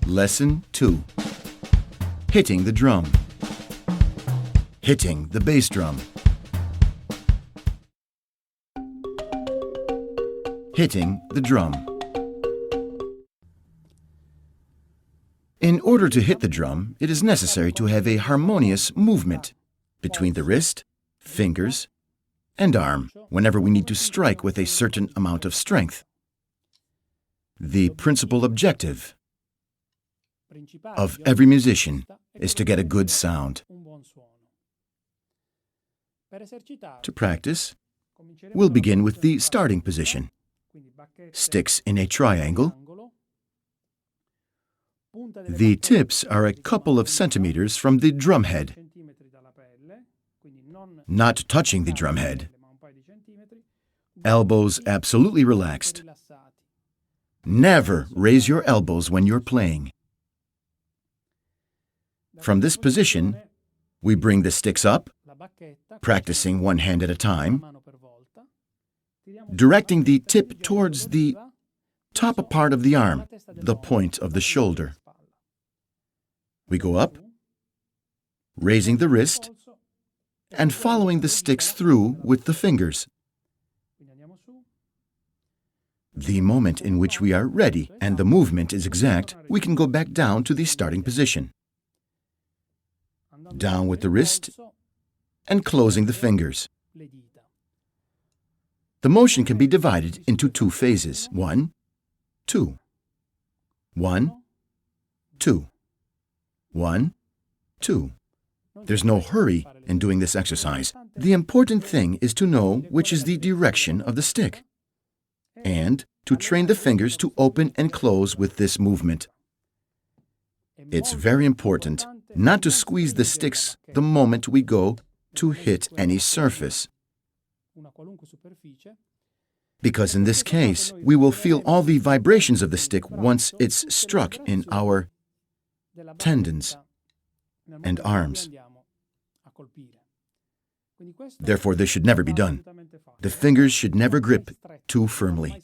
Lesson 2. Hitting the drum. Hitting the bass drum. Hitting the drum. In order to hit the drum, it is necessary to have a harmonious movement between the wrist, fingers, and arm whenever we need to strike with a certain amount of strength. The principal objective of every musician is to get a good sound. To practice, we'll begin with the starting position. Sticks in a triangle. The tips are a couple of centimeters from the drum head, not touching the drum head. Elbows absolutely relaxed. Never raise your elbows when you're playing. From this position, we bring the sticks up, practicing one hand at a time, directing the tip towards the top part of the arm, the point of the shoulder. We go up, raising the wrist, and following the sticks through with the fingers. The moment in which we are ready and the movement is exact, we can go back down to the starting position. Down with the wrist and closing the fingers. The motion can be divided into two phases. 1, 2. 1, 2. 1, 2. There's no hurry in doing this exercise. The important thing is to know which is the direction of the stick, and to train the fingers to open and close with this movement. It's very important not to squeeze the sticks the moment we go to hit any surface, because in this case, we will feel all the vibrations of the stick once it's struck in our tendons and arms. Therefore, this should never be done. The fingers should never grip too firmly.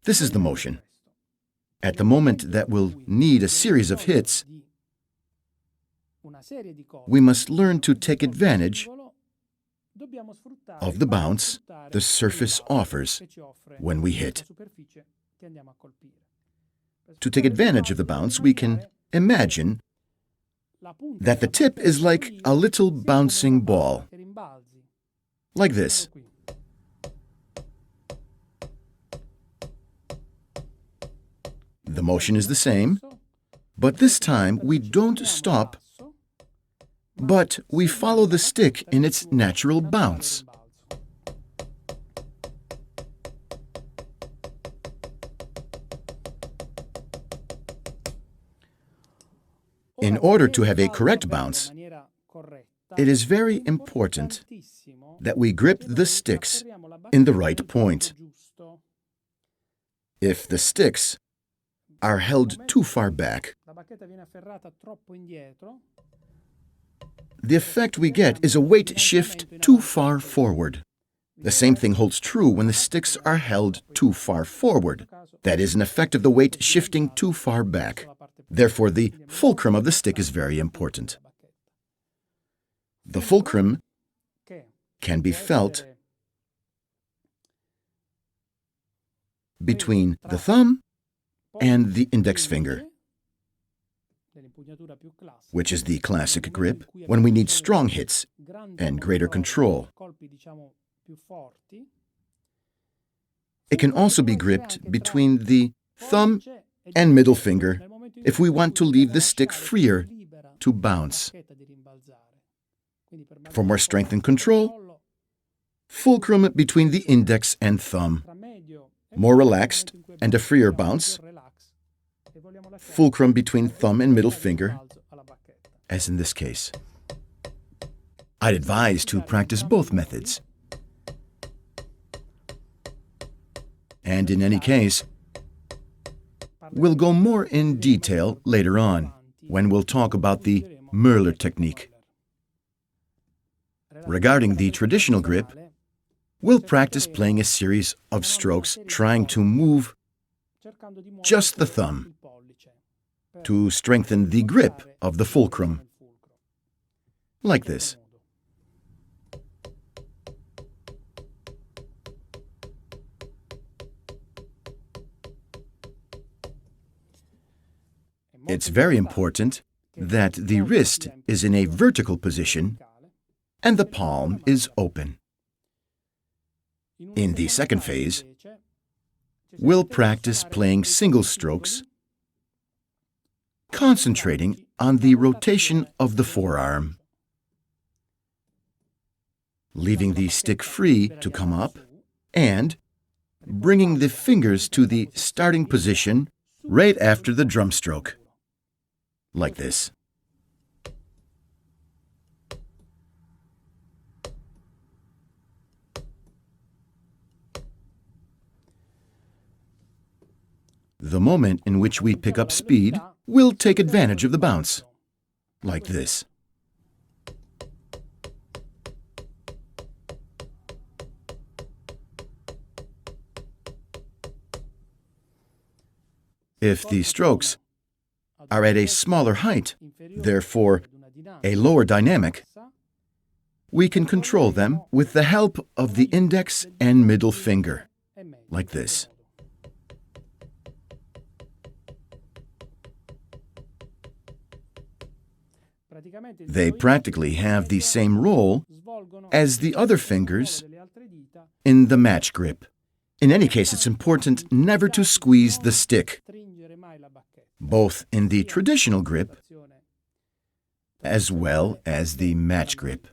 This is the motion. At the moment that we'll need a series of hits, we must learn to take advantage of the bounce the surface offers when we hit. To take advantage of the bounce, we can imagine that the tip is like a little bouncing ball, like this. The motion is the same, but this time we don't stop, but we follow the stick in its natural bounce. In order to have a correct bounce, it is very important that we grip the sticks in the right point. If the sticks are held too far back, the effect we get is a weight shift too far forward. The same thing holds true when the sticks are held too far forward. That is an effect of the weight shifting too far back. Therefore, the fulcrum of the stick is very important. The fulcrum can be felt between the thumb and the index finger, which is the classic grip when we need strong hits and greater control. It can also be gripped between the thumb and middle finger if we want to leave the stick freer to bounce. For more strength and control, fulcrum between the index and thumb. More relaxed and a freer bounce, fulcrum between thumb and middle finger, as in this case. I'd advise to practice both methods. And in any case, we'll go more in detail later on, when we'll talk about the Møller technique. Regarding the traditional grip, we'll practice playing a series of strokes trying to move just the thumb, to strengthen the grip of the fulcrum, like this. It's very important that the wrist is in a vertical position and the palm is open. In the second phase, we'll practice playing single strokes, concentrating on the rotation of the forearm, leaving the stick free to come up, and bringing the fingers to the starting position right after the drum stroke, like this. The moment in which we pick up speed, we'll take advantage of the bounce, like this. If the strokes are at a smaller height, therefore a lower dynamic, we can control them with the help of the index and middle finger, like this. They practically have the same role as the other fingers in the match grip. In any case, it's important never to squeeze the stick, both in the traditional grip as well as the match grip.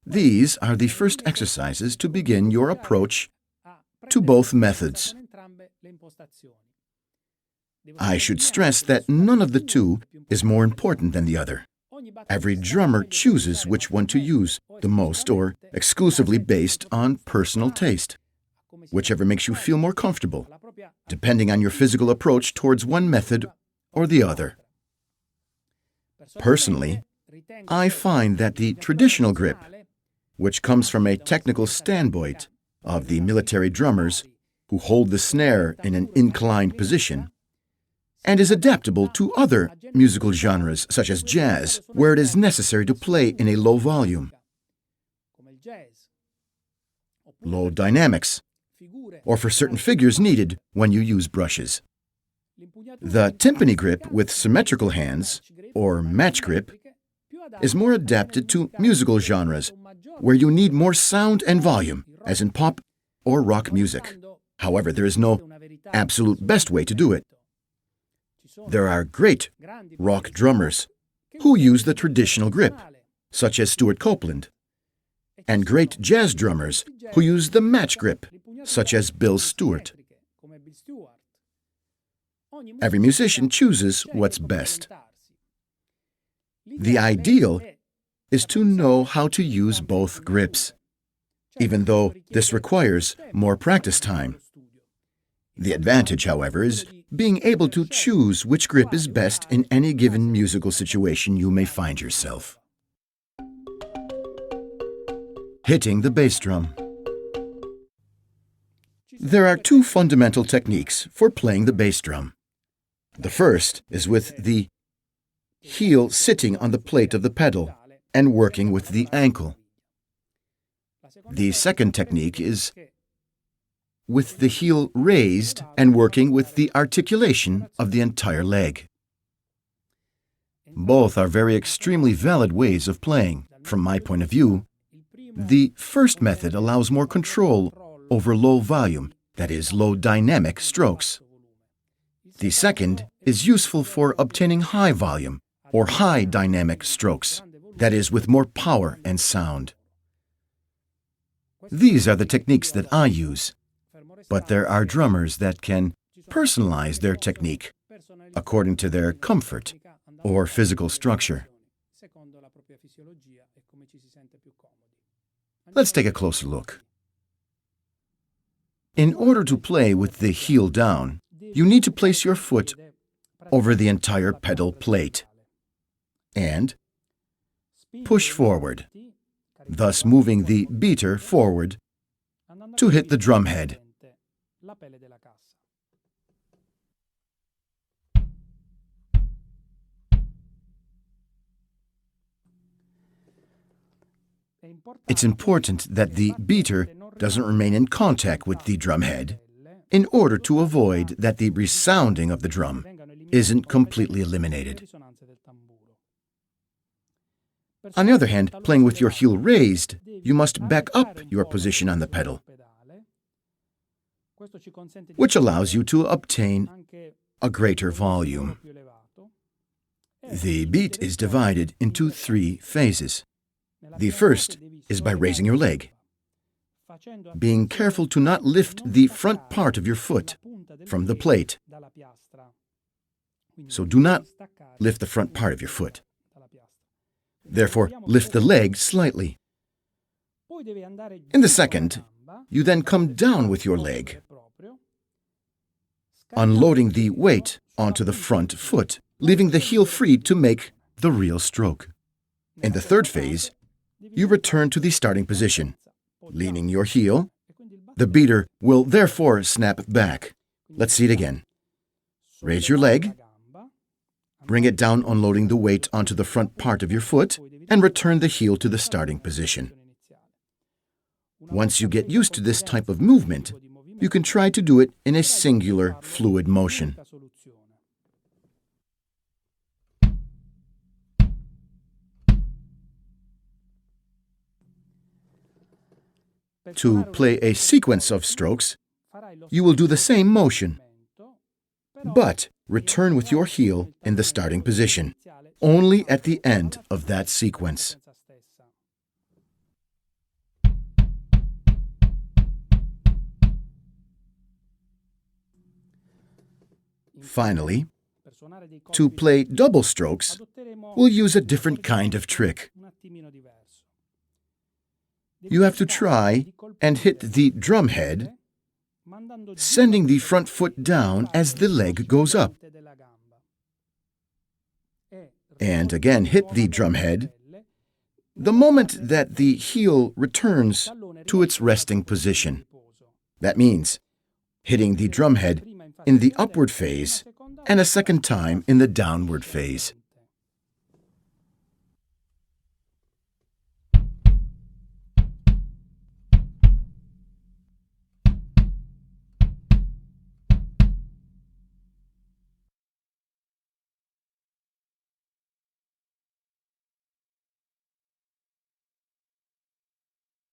These are the first exercises to begin your approach to both methods. I should stress that none of the two is more important than the other. Every drummer chooses which one to use the most, or exclusively based on personal taste, whichever makes you feel more comfortable, depending on your physical approach towards one method or the other. Personally, I find that the traditional grip, which comes from a technical standpoint of the military drummers who hold the snare in an inclined position, and is adaptable to other musical genres such as jazz, where it is necessary to play in a low volume, low dynamics, or for certain figures needed when you use brushes. The timpani grip with symmetrical hands, or match grip, is more adapted to musical genres where you need more sound and volume, as in pop or rock music. However, there is no absolute best way to do it. There are great rock drummers who use the traditional grip, such as Stewart Copeland, and great jazz drummers who use the match grip, such as Bill Stewart. Every musician chooses what's best. The ideal is to know how to use both grips, even though this requires more practice time. The advantage, however, is being able to choose which grip is best in any given musical situation you may find yourself. Hitting the bass drum. There are two fundamental techniques for playing the bass drum. The first is with the heel sitting on the plate of the pedal and working with the ankle. The second technique is with the heel raised and working with the articulation of the entire leg. Both are very extremely valid ways of playing. From my point of view, the first method allows more control over low volume, that is, low dynamic strokes. The second is useful for obtaining high volume or high dynamic strokes, that is, with more power and sound. These are the techniques that I use. But there are drummers that can personalize their technique according to their comfort or physical structure. Let's take a closer look. In order to play with the heel down, you need to place your foot over the entire pedal plate and push forward, thus moving the beater forward to hit the drum head. It's important that the beater doesn't remain in contact with the drum head in order to avoid that the resounding of the drum isn't completely eliminated. On the other hand, playing with your heel raised, you must back up your position on the pedal, which allows you to obtain a greater volume. The beat is divided into 3 phases. The first is by raising your leg, being careful to not lift the front part of your foot from the plate. So do not lift the front part of your foot. Therefore, lift the leg slightly. In the second, you then come down with your leg, unloading the weight onto the front foot, leaving the heel free to make the real stroke. In the third phase, you return to the starting position, leaning your heel. The beater will therefore snap back. Let's see it again. Raise your leg, bring it down, unloading the weight onto the front part of your foot, and return the heel to the starting position. Once you get used to this type of movement, you can try to do it in a singular fluid motion. To play a sequence of strokes, you will do the same motion, but return with your heel in the starting position, only at the end of that sequence. Finally, to play double strokes, we'll use a different kind of trick. You have to try and hit the drum head, sending the front foot down as the leg goes up. And again, hit the drum head the moment that the heel returns to its resting position. That means hitting the drum head in the upward phase and a second time in the downward phase.